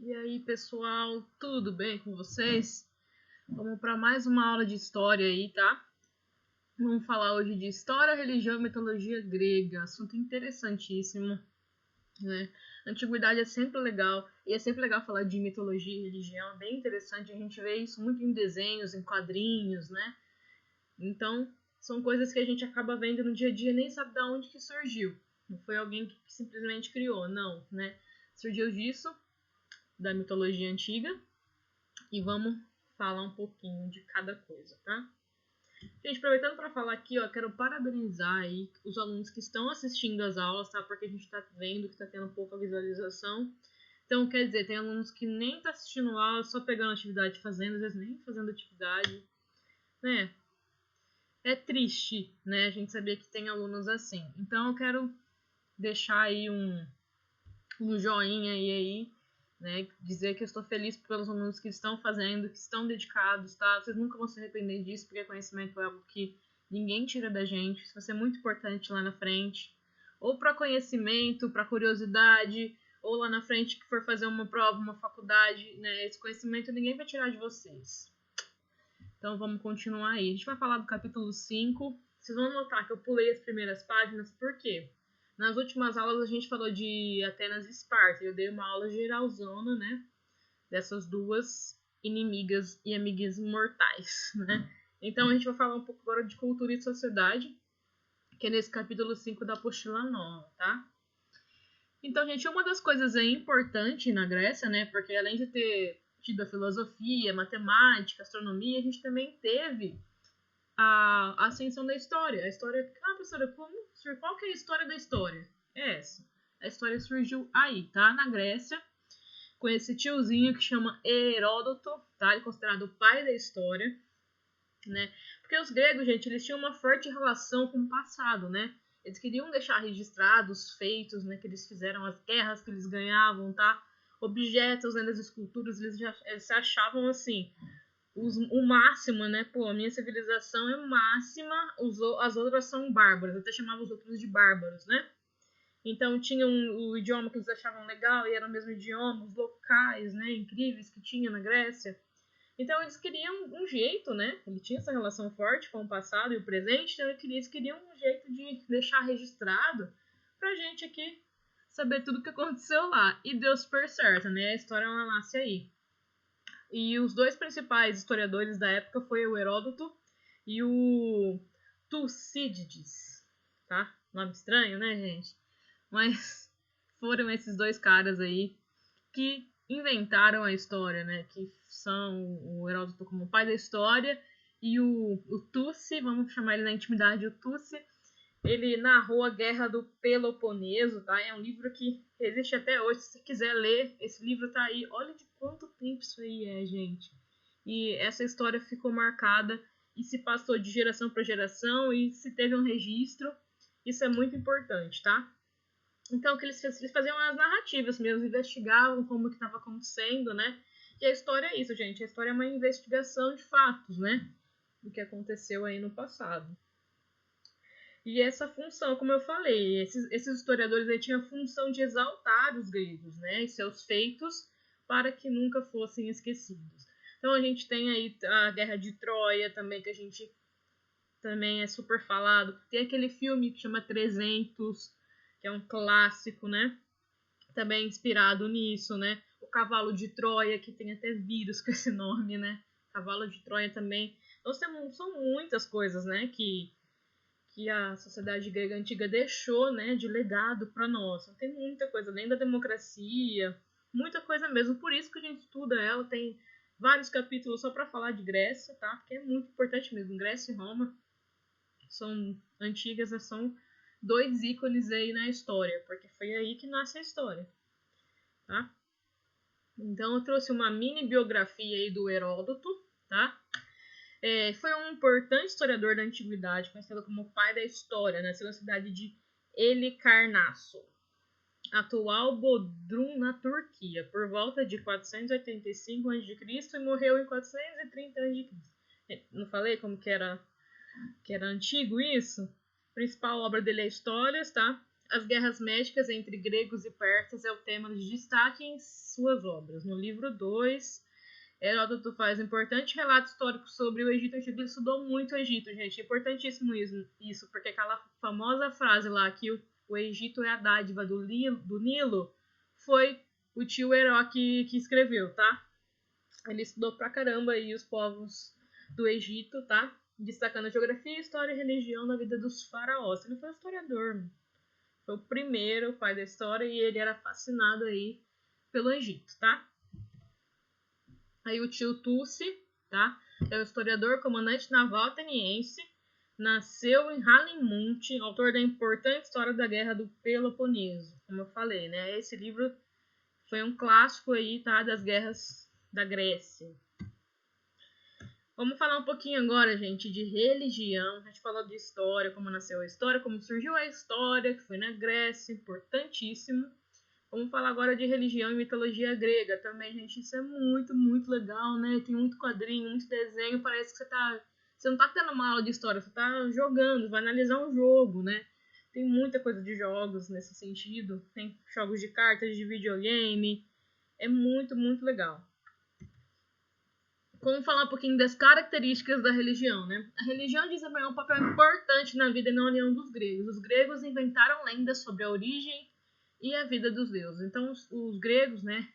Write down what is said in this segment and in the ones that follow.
E aí, pessoal, tudo bem com vocês? Vamos para mais uma aula de história aí, tá? Vamos falar hoje de história, religião e mitologia grega. Assunto interessantíssimo, né? Antiguidade é sempre legal, e é sempre legal falar de mitologia e religião, é bem interessante. A gente vê isso muito em desenhos, em quadrinhos, né? Então, são coisas que a gente acaba vendo no dia a dia e nem sabe de onde que surgiu. Não foi alguém que simplesmente criou, não, né? Surgiu disso, da mitologia antiga, e vamos falar um pouquinho de cada coisa, tá? Gente, aproveitando para falar aqui, ó, quero parabenizar aí os alunos que estão assistindo as aulas, tá? Porque a gente tá vendo que tá tendo pouca visualização. Então, quer dizer, tem alunos que nem tá assistindo a aula, só pegando atividade fazendo, às vezes nem fazendo atividade, né? É triste, né? A gente saber que tem alunos assim. Então, eu quero deixar aí um joinha aí, né? Dizer que eu estou feliz pelos alunos que estão fazendo, que estão dedicados, tá? Vocês nunca vão se arrepender disso, porque conhecimento é algo que ninguém tira da gente. Isso vai ser muito importante lá na frente. Ou para conhecimento, para curiosidade, ou lá na frente que for fazer uma prova, uma faculdade, né? Esse conhecimento ninguém vai tirar de vocês. Então vamos continuar aí. A gente vai falar do capítulo 5. Vocês vão notar que eu pulei as primeiras páginas, por quê? Nas últimas aulas a gente falou de Atenas e Esparta. Eu dei uma aula geralzona, né? Dessas duas inimigas e amigas mortais, né? Então a gente vai falar um pouco agora de cultura e sociedade, que é nesse capítulo 5 da apostila nova, tá? Então, gente, uma das coisas aí importante na Grécia, né? Porque além de ter tido a filosofia, matemática, astronomia, a gente também teve a ascensão da história. A história. Ah, professora, qual que é a história da história? É essa. A história surgiu aí, tá? Na Grécia, com esse tiozinho que chama Heródoto, tá? Ele é considerado o pai da história, né? Porque os gregos, gente, eles tinham uma forte relação com o passado, né? Eles queriam deixar registrados os feitos, né, que eles fizeram, as guerras que eles ganhavam, tá? Objetos, né, das esculturas, eles se achavam assim, o máximo, né? Pô, a minha civilização é máxima, as outras são bárbaras. Eu até chamava os outros de bárbaros, né? Então tinham o idioma que eles achavam legal e era o mesmo idioma, os locais, né, incríveis que tinha na Grécia. Então eles queriam um jeito, né? Ele tinha essa relação forte com o passado e o presente, então eles queriam um jeito de deixar registrado pra gente aqui saber tudo o que aconteceu lá. E deu super certo, né? A história ela nasce aí. E os dois principais historiadores da época foi o Heródoto e o Tucídides, tá? Nome estranho, né, gente? Mas foram esses dois caras aí que inventaram a história, né? Que são o Heródoto como o pai da história e o Tuci, vamos chamar ele na intimidade o Tuci, ele narrou a Guerra do Peloponeso, tá? É um livro que existe até hoje. Se você quiser ler, esse livro tá aí. Olha de quanto tempo isso aí é, gente. E essa história ficou marcada e se passou de geração para geração e se teve um registro. Isso é muito importante, tá? Então, o que eles faziam as narrativas mesmo, investigavam como que estava acontecendo, né? E a história é isso, gente. A história é uma investigação de fatos, né? Do que aconteceu aí no passado. E essa função, como eu falei, esses historiadores aí tinham a função de exaltar os gregos, né? E seus feitos para que nunca fossem esquecidos. Então, a gente tem aí a Guerra de Troia também, que a gente também é super falado. Tem aquele filme que chama 300, que é um clássico, né? Também inspirado nisso, né? O Cavalo de Troia, que tem até vírus com esse nome, né? Cavalo de Troia também. Então, são muitas coisas, né? Que a sociedade grega antiga deixou, né? De legado para nós. Então, tem muita coisa, além da democracia, muita coisa mesmo. Por isso que a gente estuda ela. Tem vários capítulos só para falar de Grécia, tá? Porque é muito importante mesmo. Grécia e Roma são antigas, são dois ícones aí na história, porque foi aí que nasce a história, tá? Então eu trouxe uma mini biografia aí do Heródoto, tá? Foi um importante historiador da antiguidade, conhecido como o pai da história, nasceu na cidade de Helicarnasso, atual Bodrum, na Turquia, por volta de 485 a.C. e morreu em 430 a.C. Não falei como que era antigo isso? A principal obra dele é Histórias, tá? As guerras médicas entre gregos e persas é o tema de destaque em suas obras. No livro 2, Heródoto faz um importante relato histórico sobre o Egito Antigo. Ele estudou muito o Egito, gente. É importantíssimo isso, porque aquela famosa frase lá que o Egito é a dádiva do Nilo foi o tio Heró que escreveu, tá? Ele estudou pra caramba aí os povos do Egito, tá? Destacando a geografia, história e religião na vida dos faraós. Ele foi um historiador, foi o primeiro pai da história e ele era fascinado aí pelo Egito, tá? Aí o tio Tusi, tá? É o historiador, comandante naval ateniense, nasceu em Halimunte, autor da importante história da Guerra do Peloponeso, como eu falei, né? Esse livro foi um clássico aí, tá? Das guerras da Grécia. Vamos falar um pouquinho agora, gente, de religião. A gente falou de história, como nasceu a história, como surgiu a história, que foi na Grécia, importantíssimo. Vamos falar agora de religião e mitologia grega também, gente. Isso é muito, muito legal, né? Tem muito quadrinho, muito desenho. Parece que você não tá tendo uma aula de história, você tá jogando, vai analisar um jogo, né? Tem muita coisa de jogos nesse sentido. Tem jogos de cartas, de videogame. É muito, muito legal. Vamos falar um pouquinho das características da religião, né? A religião desempenhou um papel importante na vida e na união dos gregos. Os gregos inventaram lendas sobre a origem e a vida dos deuses. Então, os gregos, né?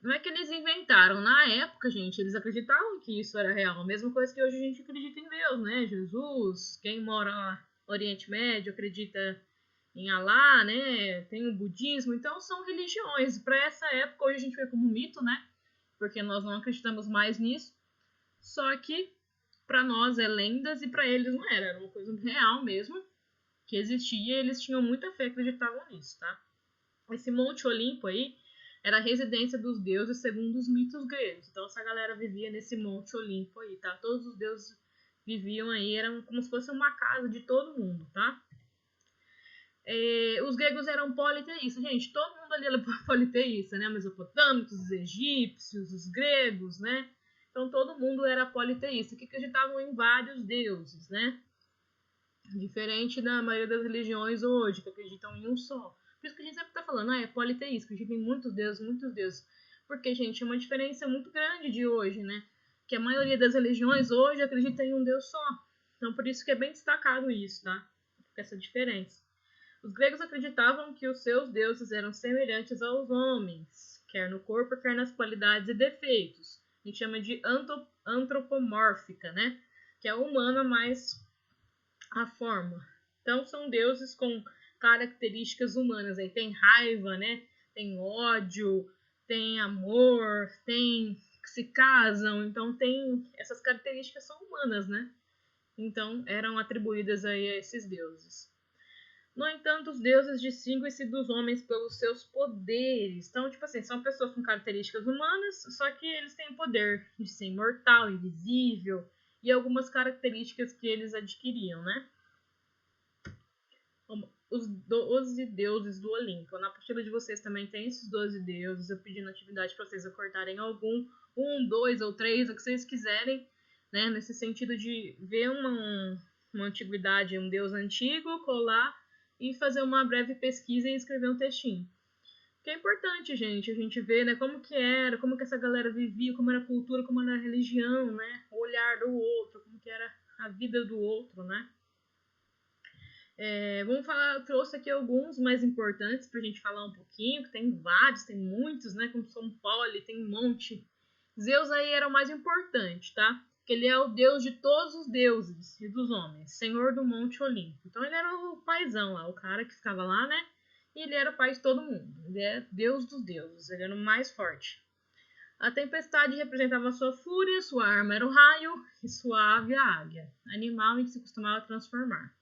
Não é que eles inventaram. Na época, gente, eles acreditavam que isso era real. A mesma coisa que hoje a gente acredita em Deus, né? Jesus, quem mora lá no Oriente Médio acredita em Alá, né? Tem o budismo. Então, são religiões. Para essa época, hoje a gente vê como mito, né? Porque nós não acreditamos mais nisso. Só que para nós é lendas e para eles não era. Era uma coisa real mesmo, que existia e eles tinham muita fé, acreditavam nisso, tá? Esse Monte Olimpo aí era a residência dos deuses segundo os mitos gregos. Então essa galera vivia nesse Monte Olimpo aí, tá? Todos os deuses viviam aí, eram como se fosse uma casa de todo mundo, tá? Os gregos eram politeístas, gente, todo mundo ali era politeísta, né? Mesopotâmicos, os egípcios, os gregos, né? Então todo mundo era politeísta, que acreditavam em vários deuses, né? Diferente da maioria das religiões hoje, que acreditam em um só. Por isso que a gente sempre tá falando, é politeísta, acredita em muitos deuses, muitos deuses. Porque, gente, é uma diferença muito grande de hoje, né? Que a maioria das religiões hoje acredita em um Deus só. Então por isso que é bem destacado isso, tá? Essa diferença. Os gregos acreditavam que os seus deuses eram semelhantes aos homens, quer no corpo, quer nas qualidades e defeitos. A gente chama de antropomórfica, né? Que é humana, mas a forma. Então, são deuses com características humanas. Aí tem raiva, né? Tem ódio, tem amor, tem que se casam. Então, tem essas características são humanas, né? Então, eram atribuídas aí a esses deuses. No entanto, os deuses distinguem-se dos homens pelos seus poderes. Então, tipo assim, são pessoas com características humanas, só que eles têm o poder de ser imortal, invisível e algumas características que eles adquiriam, né? Os 12 deuses do Olimpo. Na apostila de vocês também tem esses 12 deuses. Eu pedi na atividade para vocês acordarem algum, 1, 2 ou 3, o que vocês quiserem, né? Nesse sentido de ver uma antiguidade, um deus antigo, colar e fazer uma breve pesquisa e escrever um textinho. Que é importante, gente, a gente ver, né, como que era, como que essa galera vivia, como era a cultura, como era a religião, né, o olhar do outro, como que era a vida do outro, né. Vamos falar, eu trouxe aqui alguns mais importantes pra gente falar um pouquinho, que tem vários, tem muitos, né, como São Paulo, tem um monte. Zeus aí era o mais importante, tá? Que ele é o deus de todos os deuses e dos homens, senhor do Monte Olimpo. Então ele era o paizão lá, o cara que ficava lá, né? E ele era o pai de todo mundo. Ele é deus dos deuses, ele era o mais forte. A tempestade representava a sua fúria, sua arma era o raio e sua ave a águia, animal em que se costumava transformar.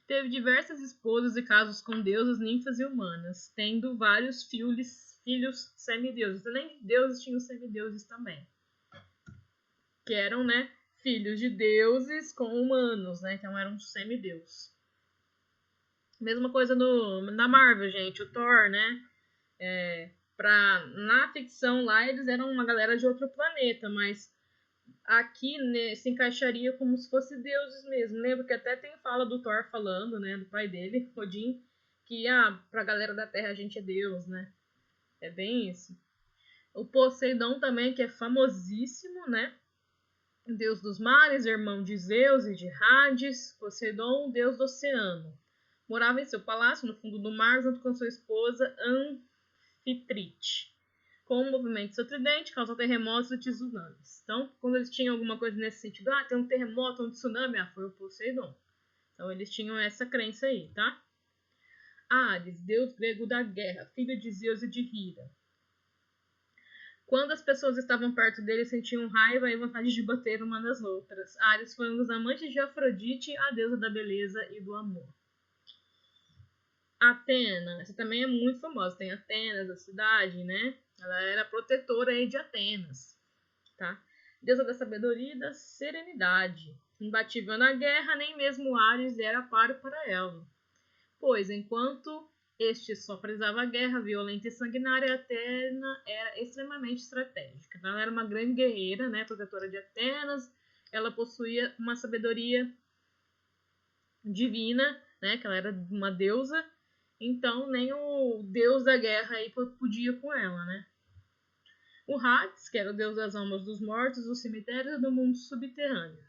Teve diversas esposas e casos com deusas, ninfas e humanas, tendo vários filhos semideuses. Além de deuses, tinha os semideuses também. Que eram, né, filhos de deuses com humanos, né? Então eram semideus. Mesma coisa na Marvel, gente. O Thor, né? Na ficção lá, eles eram uma galera de outro planeta, mas aqui, né, se encaixaria como se fosse deuses mesmo. Lembra que até tem fala do Thor falando, né? Do pai dele, Odin, que, pra galera da Terra a gente é Deus, né? É bem isso. O Poseidon também, que é famosíssimo, né? Deus dos mares, irmão de Zeus e de Hades. Poseidon, deus do oceano. Morava em seu palácio no fundo do mar junto com sua esposa Anfitrite. Com o movimento do seu tridente, causa terremotos e tsunamis. Então, quando eles tinham alguma coisa nesse sentido, tem um terremoto, um tsunami, foi o Poseidon. Então, eles tinham essa crença aí, tá? Ares, deus grego da guerra, filho de Zeus e de Hera. Quando as pessoas estavam perto dele, sentiam raiva e vontade de bater uma das outras. Ares foi um dos amantes de Afrodite, a deusa da beleza e do amor. Atena, essa também é muito famosa. Tem Atenas, a cidade, né? Ela era protetora aí de Atenas, tá? Deusa da sabedoria e da serenidade. Imbatível na guerra, nem mesmo Ares era páreo para ela. Pois, enquanto este só prezava a guerra violenta e sanguinária, Atena era extremamente estratégica. Então, ela era uma grande guerreira, né? Protetora de Atenas. Ela possuía uma sabedoria divina, né? Que ela era uma deusa. Então, nem o deus da guerra aí podia com ela, né? O Hades, que era o deus das almas dos mortos, dos cemitérios e do mundo subterrâneo.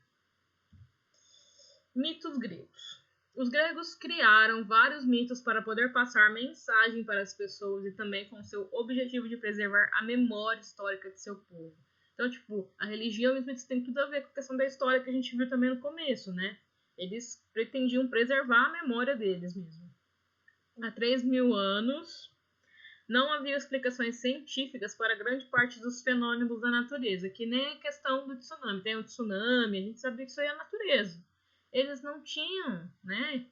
Mitos gregos. Os gregos criaram vários mitos para poder passar mensagem para as pessoas e também com o seu objetivo de preservar a memória histórica de seu povo. Então, tipo, a religião e os mitos têm tudo a ver com a questão da história que a gente viu também no começo, né? Eles pretendiam preservar a memória deles mesmo. Há 3.000 anos, não havia explicações científicas para grande parte dos fenômenos da natureza, que nem a questão do tsunami. Tem o tsunami, a gente sabia que isso aí é a natureza. Eles não tinham, né,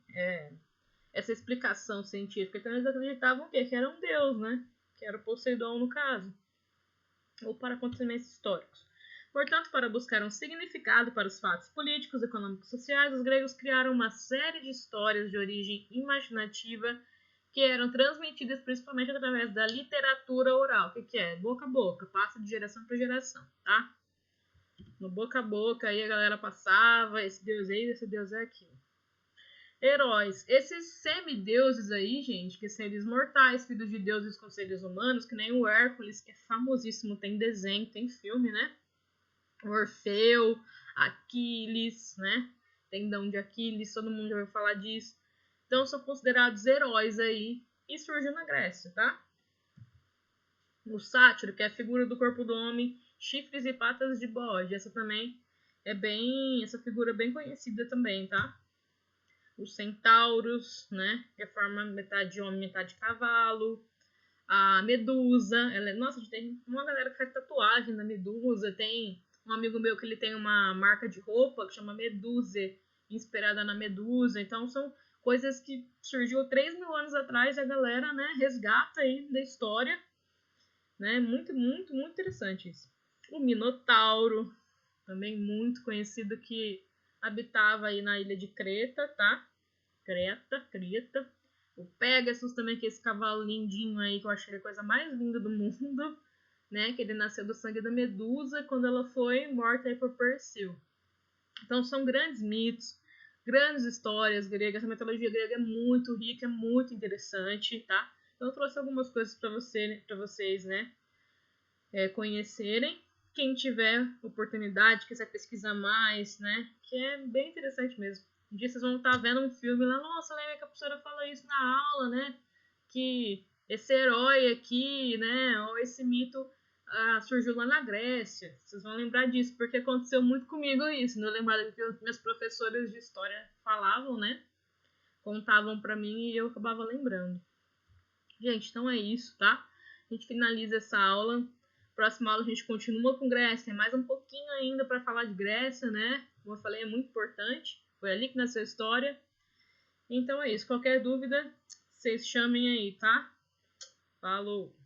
essa explicação científica, então eles acreditavam o quê? Que era um deus, né? Que era o Poseidon, no caso. Ou para acontecimentos históricos. Portanto, para buscar um significado para os fatos políticos, econômicos e sociais, os gregos criaram uma série de histórias de origem imaginativa que eram transmitidas principalmente através da literatura oral. O que é? Boca a boca, passa de geração para geração, tá? No boca a boca, aí a galera passava, esse deus é isso, esse deus é aquilo. Heróis. Esses semideuses aí, gente, que seres mortais, filhos de deuses com seres humanos, que nem o Hércules, que é famosíssimo, tem desenho, tem filme, né? O Orfeu, Aquiles, né? Tendão de Aquiles, todo mundo já ouviu falar disso. Então, são considerados heróis aí e surgiu na Grécia, tá? O sátiro, que é a figura do corpo do homem, chifres e patas de bode. Essa também essa figura é bem conhecida também, tá? Os centauros, né? Que é forma metade de homem, metade de cavalo. A Medusa, nossa, tem uma galera que faz tatuagem da Medusa. Tem um amigo meu que ele tem uma marca de roupa que chama Meduse, inspirada na Medusa. Então são coisas que surgiu 3.000 anos atrás e a galera, né, resgata aí da história, né? Muito, muito, muito interessante isso. O Minotauro, também muito conhecido, que habitava aí na ilha de Creta, tá? Creta. O Pegasus também, que é esse cavalo lindinho aí, que eu acho que é a coisa mais linda do mundo, né? Que ele nasceu do sangue da Medusa quando ela foi morta aí por Perseu. Então são grandes mitos, grandes histórias gregas. A mitologia grega é muito rica, é muito interessante, tá? Então eu trouxe algumas coisas para vocês, né, conhecerem. Quem tiver oportunidade, quiser pesquisar mais, né, que é bem interessante mesmo. Um dia vocês vão estar vendo um filme lá, nossa, lembra que a professora falou isso na aula, né, que esse herói aqui, né, ou esse mito surgiu lá na Grécia. Vocês vão lembrar disso, porque aconteceu muito comigo isso. Não lembrar do que os meus professores de história falavam, né, contavam pra mim e eu acabava lembrando. Gente, então é isso, tá? A gente finaliza essa aula. Próxima aula a gente continua com Grécia. Tem mais um pouquinho ainda para falar de Grécia, né? Como eu falei, é muito importante. Foi ali que nasceu a história. Então é isso. Qualquer dúvida, vocês chamem aí, tá? Falou!